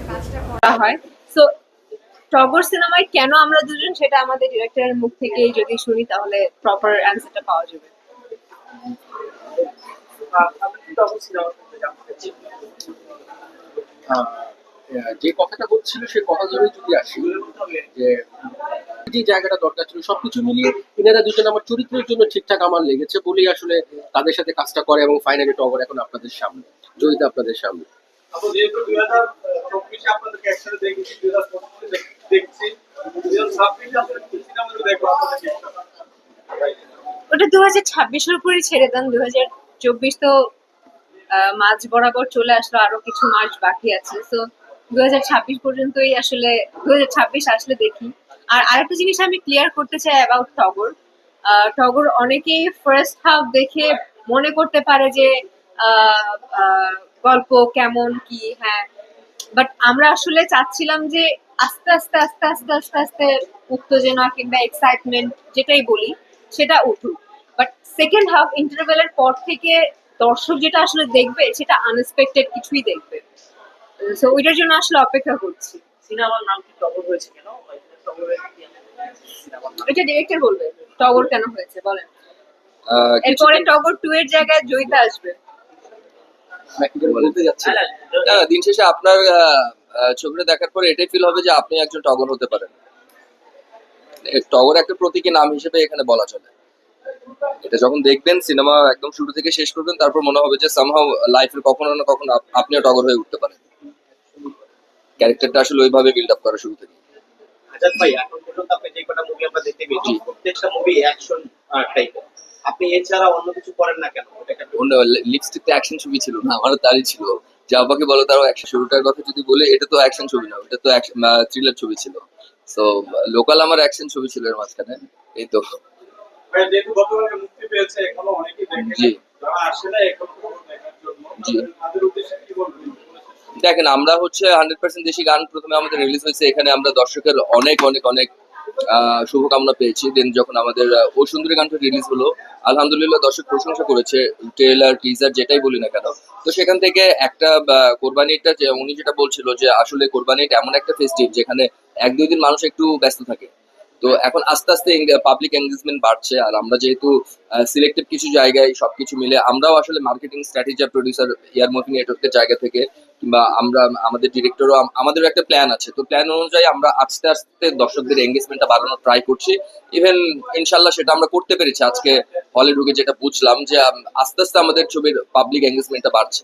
কাজটা করা হয়। সো টগর সিনেমায় কেন আমরা দুজন, সেটা আমাদের ডিরেক্টরের মুখ থেকেই যদি শুনি তাহলে প্রপার অ্যান্সারটা পাওয়া যাবে। যে কথাটা বলছিল সে কথা ধরে যদি আসি, যে যে জায়গাটা দরকার ছিল সবকিছু মিলিয়ে এনারা দুজন আমার চরিত্রের জন্য ঠিকঠাক আমার লেগেছে বলেই আসলে তাদের সাথে কাজটা করে, এবং ফাইনালি টগর এখন আপনাদের সামনে, জয়িতা আপনাদের সামনে। যেহেতু 2024 আপনাদেরকে একসাথে দেখেছি, 2025 দেখছি, 2026 আপনাদের সিনেমাগুলো দেখবো আপনাদের। ওটা 2026-এর উপরে ছেড়ে দেন। 2024 তো মাঝ বরাবর চলে আসলো, আরো কিছু মাস বাকি আছে। তো 2026 পর্যন্তই আসলে, 2026 আসলে দেখি। আর আরেকটা জিনিস আমি ক্লিয়ার করতে চাই অ্যাবাউট টগর। টগর অনেকেই ফার্স্ট হাফ দেখে মনে করতে পারে যে আহ, আহ, গল্প কেমন কি, হ্যাঁ, বাট আমরা আসলে চাচ্ছিলাম যে আস্তে আস্তে আস্তে আস্তে আস্তে আস্তে উত্তেজনা কিংবা এক্সাইটমেন্ট যেটাই বলি সেটা উঠুক। বাট সেকেন্ড হাফ ইন্টারভেলের পর থেকে দর্শক যেটা আসলে দেখবে সেটা আনএক্সপেক্টেড কিছুই দেখবে। সো ওইটার জন্য আসলে অপেক্ষা করছি। সিনেমার নাম কি টগর হয়েছে কেন? টগরের কি সিনেমার নাম? এটা ডিরেক্টর বলবে টগর কেন হয়েছে, বলেন। এরপরে কিছুদিন টগর 2 এর জায়গায় জয়িতা আসবে। বলতে যাচ্ছি না, দিন শেষে আপনার ছবিটা দেখার পরে এটাই ফিল হবে যে আপনি একজন টগর হতে পারেন। টগর একটা প্রতীকী নাম হিসেবে এখানে বলা চলে। এটা যখন দেখবেন, সিনেমা একদম শুরু থেকে শেষ করবেন, তারপর মনে হবে যে সামহাউ লাইফের কখনো না কখনো আপনিও টগর হয়ে উঠতে পারেন। ক্যারেক্টারটা আসলে ওইভাবে বিল্ড আপ করা শুরু থেকে। আজাদ ভাই, এখন পর্যন্ত আপনি যে কটা মুভি আমরা দেখতে পেয়েছি, প্রত্যেকটা মুভি অ্যাকশন টাইপের। আপনি এছাড়া অন্য কিছু করেন না কেন? এটা একটা লিপস্টিক তো অ্যাকশন ছবি ছিল না, আমারও তারই ছিল। যা বাকি বলো, তারও অ্যাকশন। শুরুটার কথা যদি বলি, এটা তো অ্যাকশন ছবি না, এটা তো থ্রিলার ছবি ছিল। সো লোকাল আমার অ্যাকশন ছবি ছিল এর মাঝখানে। এই তো। ভাই, যেহেতু গতকালকে মুক্তি পেয়েছে, এখনো অনেকেই দেখেনি, জি যারা আসে না এখনো দেখার জন্য, জি। তাদের উদ্দেশ্যে কি বলবেন? দেখেন, আমরা হচ্ছে 100% দেশি গান প্রথমে আমাদের রিলিজ হয়েছে, এখানে আমরা দর্শকের অনেক অনেক অনেক শুভকামনা পেয়েছি। দেন যখন আমাদের ও সুন্দরী গানটা রিলিজ হলো, আলহামদুলিল্লাহ দর্শক প্রশংসা করেছে, ট্রেলার টিজার যেটাই বলি না কেন। তো সেখান থেকে একটা কোরবানিটা, যে উনি যেটা বলছিল যে আসলে কোরবানিটা এমন একটা ফেস্টিভ যেখানে 1-2 দিন মানুষ একটু ব্যস্ত থাকে। তো এখন আস্তে আস্তে পাবলিক এঙ্গেজমেন্ট বাড়ছে, আর আমরা যেহেতু সিলেক্টেড কিছু জায়গায় সবকিছু মিলে আমরাও আসলে মার্কেটিং স্ট্র্যাটেজি আর প্রডিউসার ইয়ার মুভি নেটওয়ার্কের জায়গা থেকে, কিংবা আমরা আমাদের ডিরেক্টরও আমাদেরও একটা প্ল্যান আছে। তো প্ল্যান অনুযায়ী আমরা আস্তে আস্তে দর্শকদের এঙ্গেজমেন্টটা বাড়ানোর ট্রাই করছি। ইভেন ইনশাল্লাহ সেটা আমরা করতে পেরেছি। আজকে হলে ঢুকে যেটা বুঝলাম যে আস্তে আস্তে আমাদের ছবির পাবলিক এঙ্গেজমেন্টটা বাড়ছে।